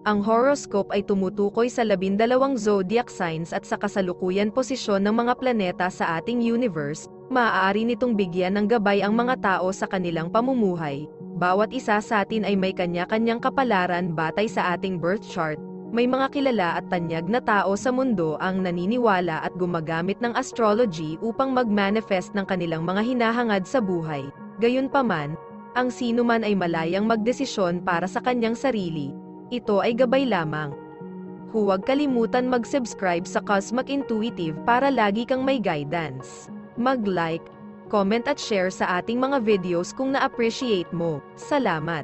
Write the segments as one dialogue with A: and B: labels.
A: Ang horoscope ay tumutukoy sa 12 zodiac signs at sa kasalukuyan posisyon ng mga planeta sa ating universe. Maaari nitong bigyan ng gabay ang mga tao sa kanilang pamumuhay. Bawat isa sa atin ay may kanya-kanyang kapalaran batay sa ating birth chart. May mga kilala at tanyag na tao sa mundo ang naniniwala at gumagamit ng astrology upang mag-manifest ng kanilang mga hinahangad sa buhay. Gayunpaman, ang sinuman ay malayang magdesisyon para sa kanyang sarili. Ito ay gabay lamang. Huwag kalimutan mag-subscribe sa Cosmic Intuitive para lagi kang may guidance. Mag-like, comment at share sa ating mga videos kung na-appreciate mo. Salamat!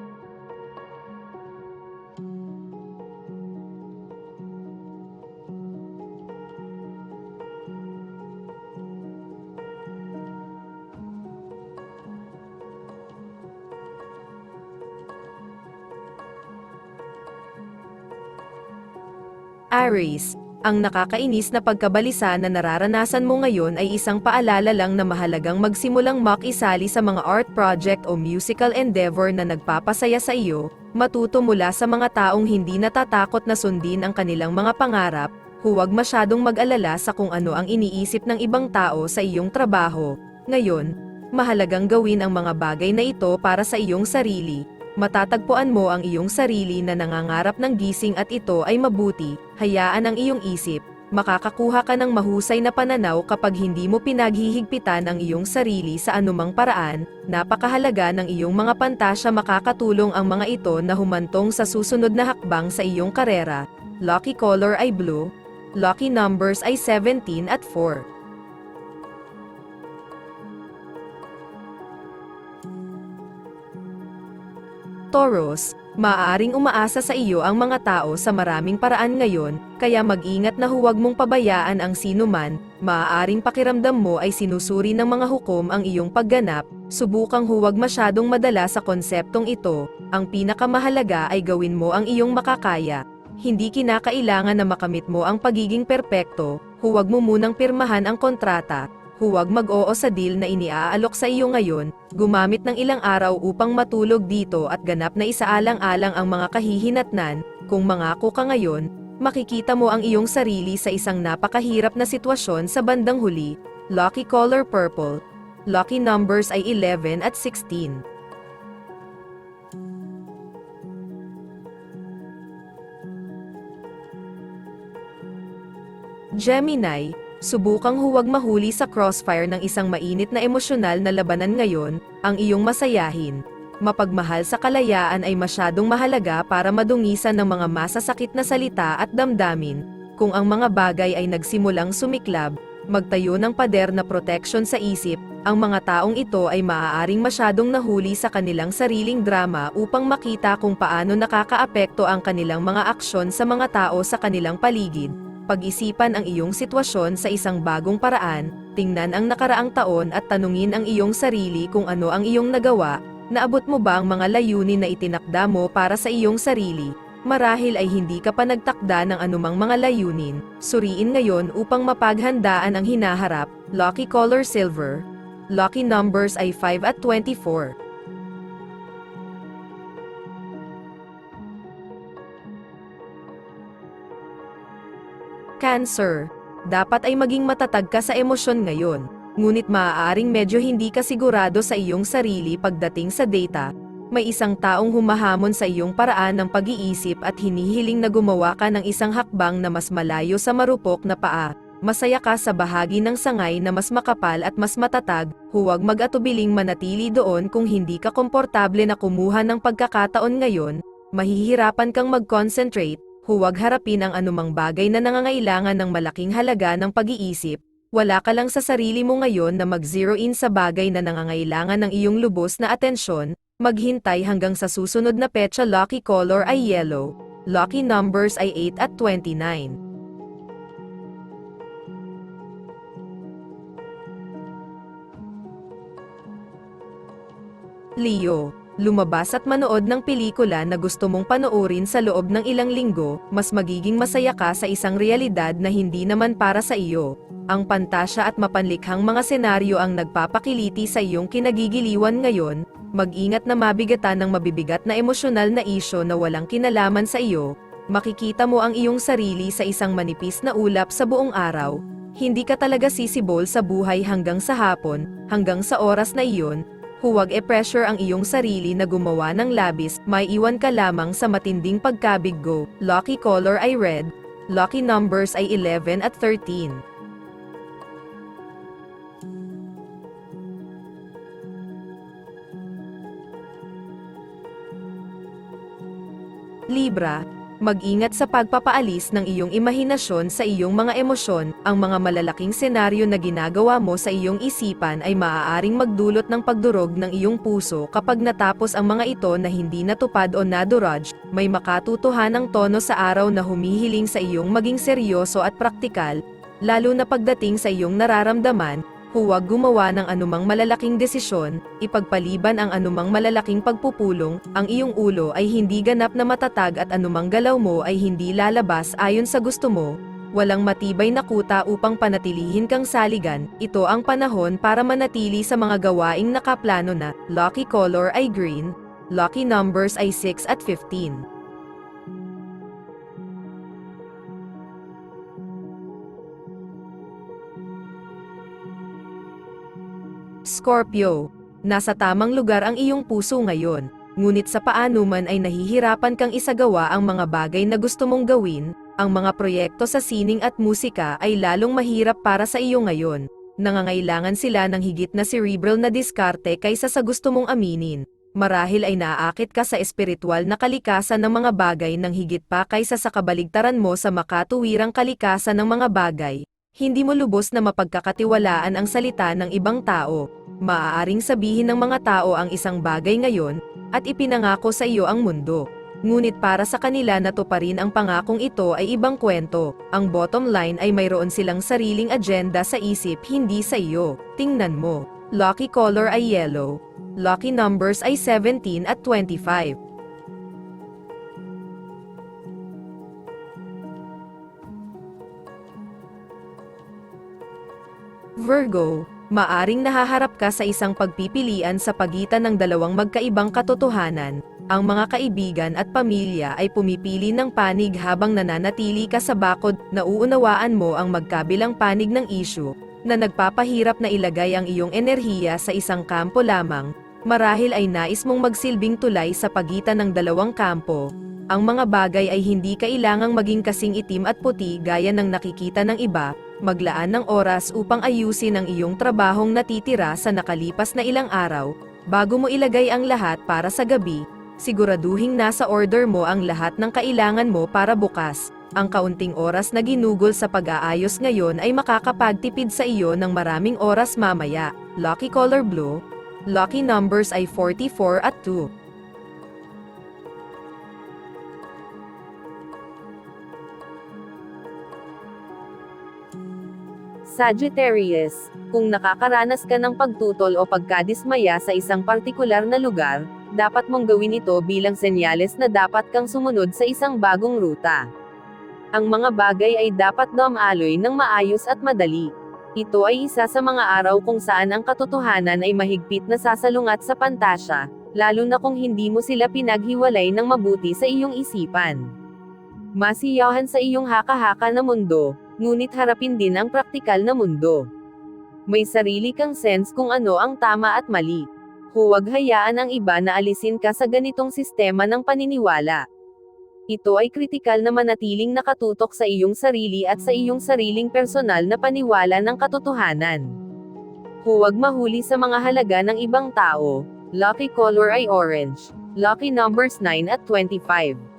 A: Aries, ang nakakainis na pagkabalisa na nararanasan mo ngayon ay isang paalala lang na mahalagang magsimulang makisali sa mga art project o musical endeavor na nagpapasaya sa iyo, matuto mula sa mga taong hindi natatakot na sundin ang kanilang mga pangarap, huwag masyadong mag-alala sa kung ano ang iniisip ng ibang tao sa iyong trabaho. Ngayon, mahalagang gawin ang mga bagay na ito para sa iyong sarili. Matatagpuan mo ang iyong sarili na nangangarap ng gising at ito ay mabuti, hayaan ang iyong isip, makakakuha ka ng mahusay na pananaw kapag hindi mo pinaghihigpitan ang iyong sarili sa anumang paraan, napakahalaga ng iyong mga pantasya makakatulong ang mga ito na humantong sa susunod na hakbang sa iyong karera. Lucky color ay blue, lucky numbers ay 17 at 4. Taurus, maaaring umaasa sa iyo ang mga tao sa maraming paraan ngayon, kaya mag-ingat na huwag mong pabayaan ang sinuman, maaaring pakiramdam mo ay sinusuri ng mga hukom ang iyong pagganap, subukang huwag masyadong madala sa konseptong ito, ang pinakamahalaga ay gawin mo ang iyong makakaya. Hindi kinakailangan na makamit mo ang pagiging perpekto, huwag mo munang pirmahan ang kontrata. Huwag mag-oo sa deal na iniaalok sa iyo ngayon, gumamit ng ilang araw upang matulog dito at ganap na isaalang-alang ang mga kahihinatnan, kung mangako ka ngayon, makikita mo ang iyong sarili sa isang napakahirap na sitwasyon sa bandang huli. Lucky color purple, lucky numbers ay 11 at 16. Gemini, subukang huwag mahuli sa crossfire ng isang mainit na emosyonal na labanan ngayon, ang iyong masayahin. Mapagmahal sa kalayaan ay masyadong mahalaga para madungisan ng mga masasakit na salita at damdamin. Kung ang mga bagay ay nagsimulang sumiklab, magtayo ng pader na proteksyon sa isip, ang mga taong ito ay maaaring masyadong nahuli sa kanilang sariling drama upang makita kung paano nakakaapekto ang kanilang mga aksyon sa mga tao sa kanilang paligid. Pag-isipan ang iyong sitwasyon sa isang bagong paraan, tingnan ang nakaraang taon at tanungin ang iyong sarili kung ano ang iyong nagawa, naabot mo ba ang mga layunin na itinakda mo para sa iyong sarili. Marahil ay hindi ka pa nagtakda ng anumang mga layunin, suriin ngayon upang mapaghandaan ang hinaharap. Lucky color silver, lucky numbers ay 5 at 24. Cancer, dapat ay maging matatag ka sa emosyon ngayon, ngunit maaaring medyo hindi ka sigurado sa iyong sarili pagdating sa data. May isang taong humahamon sa iyong paraan ng pag-iisip at hinihiling na gumawa ka ng isang hakbang na mas malayo sa marupok na paa. Masaya ka sa bahagi ng sangay na mas makapal at mas matatag, huwag mag-atubiling manatili doon kung hindi ka komportable na kumuha ng pagkakataon ngayon, mahihirapan kang mag-concentrate. Huwag harapin ang anumang bagay na nangangailangan ng malaking halaga ng pag-iisip, wala ka lang sa sarili mo ngayon na mag-zero in sa bagay na nangangailangan ng iyong lubos na atensyon, maghintay hanggang sa susunod na petsa. Lucky color ay yellow, lucky numbers ay 8 at 29. Leo, lumabas at manood ng pelikula na gusto mong panoorin sa loob ng ilang linggo, mas magiging masaya ka sa isang realidad na hindi naman para sa iyo. Ang pantasya at mapanlikhang mga senaryo ang nagpapakiliti sa iyong kinagigiliwan ngayon, mag-ingat na mabigatan ng mabibigat na emosyonal na isyo na walang kinalaman sa iyo, Makikita mo ang iyong sarili sa isang manipis na ulap sa buong araw. Hindi ka talaga sisibol sa buhay hanggang sa hapon, hanggang sa oras na iyon. Huwag e-pressure ang iyong sarili na gumawa ng labis, may iwan ka lamang sa matinding pagkabiggo. Lucky color ay red. Lucky numbers ay 11 at 13. Libra, mag-ingat sa pagpapaalis ng iyong imahinasyon sa iyong mga emosyon. Ang mga malalaking senaryo na ginagawa mo sa iyong isipan ay maaaring magdulot ng pagdurog ng iyong puso kapag natapos ang mga ito na hindi natupad o nadurage. May makatutuhanang tono sa araw na humihiling sa iyong maging seryoso at praktikal, lalo na pagdating sa iyong nararamdaman. Huwag gumawa ng anumang malalaking desisyon, ipagpaliban ang anumang malalaking pagpupulong, ang iyong ulo ay hindi ganap na matatag at anumang galaw mo ay hindi lalabas ayon sa gusto mo. Walang matibay na kuta upang panatilihin kang saligan. Ito ang panahon para manatili sa mga gawaing nakaplano na. Lucky color ay green. Lucky numbers ay 6 at 15. Scorpio, nasa tamang lugar ang iyong puso ngayon, ngunit sa paano man ay nahihirapan kang isagawa ang mga bagay na gusto mong gawin. Ang mga proyekto sa sining at musika ay lalong mahirap para sa iyo ngayon. Nangangailangan sila ng higit na cerebral na diskarte kaysa sa gusto mong aminin. Marahil ay naaakit ka sa espiritual na kalikasan ng mga bagay ng higit pa kaysa sa kabaligtaran mo sa makatuwirang kalikasan ng mga bagay. Hindi mo lubos na mapagkakatiwalaan ang salita ng ibang tao. Maaaring sabihin ng mga tao ang isang bagay ngayon, at ipinangako sa iyo ang mundo. Ngunit para sa kanila na tuparin ang pangakong ito ay ibang kwento. Ang bottom line ay mayroon silang sariling agenda sa isip, hindi sa iyo. Tingnan mo. Lucky color ay yellow. Lucky numbers ay 17 at 25. Virgo, maaring nahaharap ka sa isang pagpipilian sa pagitan ng dalawang magkaibang katotohanan. Ang mga kaibigan at pamilya ay pumipili ng panig habang nananatili ka sa bakod. Nauunawaan mo ang magkabilang panig ng issue, na nagpapahirap na ilagay ang iyong enerhiya sa isang kampo lamang. Marahil ay nais mong magsilbing tulay sa pagitan ng dalawang kampo. Ang mga bagay ay hindi kailangang maging kasing itim at puti gaya ng nakikita ng iba. Maglaan ng oras upang ayusin ang iyong trabahong natitira sa nakalipas na ilang araw, bago mo ilagay ang lahat para sa gabi. Siguraduhing nasa order mo ang lahat ng kailangan mo para bukas. Ang kaunting oras na ginugol sa pag-aayos ngayon ay makakapagtipid sa iyo ng maraming oras mamaya. Lucky color blue. Lucky numbers ay 44 at 2.
B: Sagittarius, kung nakakaranas ka ng pagtutol o pagkadismaya sa isang partikular na lugar, dapat mong gawin ito bilang senyales na dapat kang sumunod sa isang bagong ruta. Ang mga bagay ay dapat dumaloy ng maayos at madali. Ito ay isa sa mga araw kung saan ang katotohanan ay mahigpit na sasalungat sa pantasya, lalo na kung hindi mo sila pinaghiwalay ng mabuti sa iyong isipan. Masiyahan sa iyong haka-haka na mundo, ngunit harapin din ang praktikal na mundo. May sarili kang sense kung ano ang tama at mali. Huwag hayaan ang iba na alisin ka sa ganitong sistema ng paniniwala. Ito ay kritikal na manatiling nakatutok sa iyong sarili at sa iyong sariling personal na paniwala ng katotohanan. Huwag mahuli sa mga halaga ng ibang tao. Lucky color ay orange. Lucky numbers 9 at 25.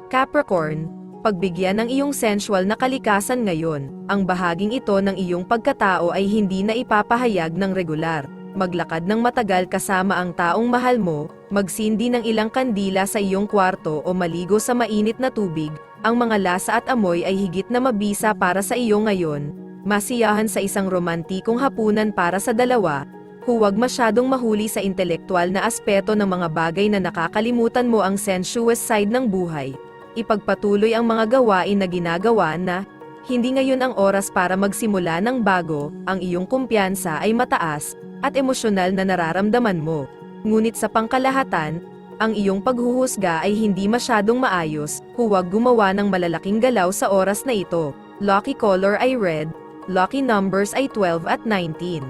A: Capricorn, pagbigyan ng iyong sensual na kalikasan ngayon. Ang bahaging ito ng iyong pagkatao ay hindi na ipapahayag ng regular. Maglakad ng matagal kasama ang taong mahal mo, magsindi ng ilang kandila sa iyong kwarto o maligo sa mainit na tubig. Ang mga lasa at amoy ay higit na mabisa para sa iyo ngayon. Masiyahan sa isang romantikong hapunan para sa dalawa. Huwag masyadong mahuli sa intelektual na aspeto ng mga bagay na nakakalimutan mo ang sensuous side ng buhay. Ipagpatuloy ang mga gawain na ginagawa na, hindi ngayon ang oras para magsimula ng bago. Ang iyong kumpiyansa ay mataas, at emosyonal na nararamdaman mo. Ngunit sa pangkalahatan, ang iyong paghuhusga ay hindi masyadong maayos, huwag gumawa ng malalaking galaw sa oras na ito. Lucky color ay red, lucky numbers ay 12 at 19.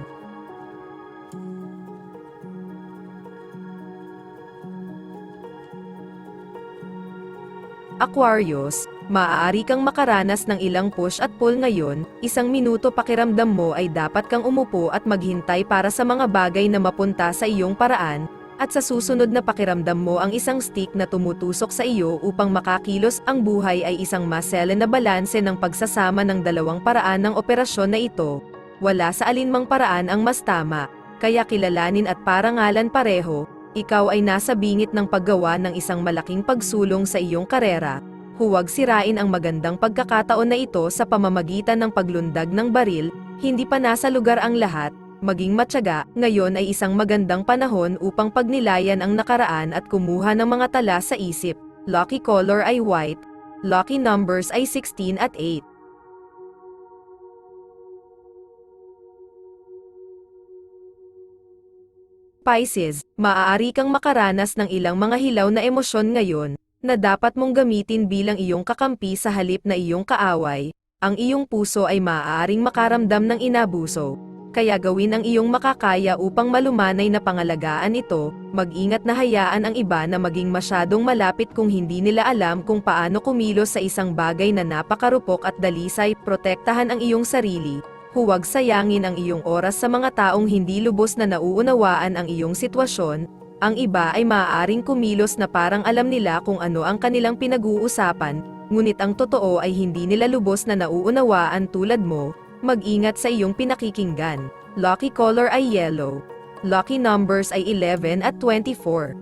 A: Aquarius, maaari kang makaranas ng ilang push at pull ngayon, 1 minuto pakiramdam mo ay dapat kang umupo at maghintay para sa mga bagay na mapunta sa iyong paraan, at sa susunod na pakiramdam mo ang isang stick na tumutusok sa iyo upang makakilos. Ang buhay ay isang masele na balanse ng pagsasama ng dalawang paraan ng operasyon na ito. Wala sa alinmang paraan ang mas tama, kaya kilalanin at parangalan pareho. Ikaw ay nasa bingit ng paggawa ng isang malaking pagsulong sa iyong karera. Huwag sirain ang magandang pagkakataon na ito sa pamamagitan ng paglundag ng baril, hindi pa nasa lugar ang lahat. Maging matyaga, ngayon ay isang magandang panahon upang pagnilayan ang nakaraan at kumuha ng mga tala sa isip. Lucky color ay white, lucky numbers ay 16 at 8. Pisces, maaari kang makaranas ng ilang mga hilaw na emosyon ngayon, na dapat mong gamitin bilang iyong kakampi sa halip na iyong kaaway. Ang iyong puso ay maaaring makaramdam ng inabuso, kaya gawin ang iyong makakaya upang malumanay na pangalagaan ito. Mag-ingat na hayaan ang iba na maging masyadong malapit kung hindi nila alam kung paano kumilos sa isang bagay na napakarupok at dalisay. Protektahan ang iyong sarili. Huwag sayangin ang iyong oras sa mga taong hindi lubos na nauunawaan ang iyong sitwasyon. Ang iba ay maaaring kumilos na parang alam nila kung ano ang kanilang pinag-uusapan, ngunit ang totoo ay hindi nila lubos na nauunawaan tulad mo. Mag-ingat sa iyong pinakikinggan. Lucky color ay yellow. Lucky numbers ay 11 at 24.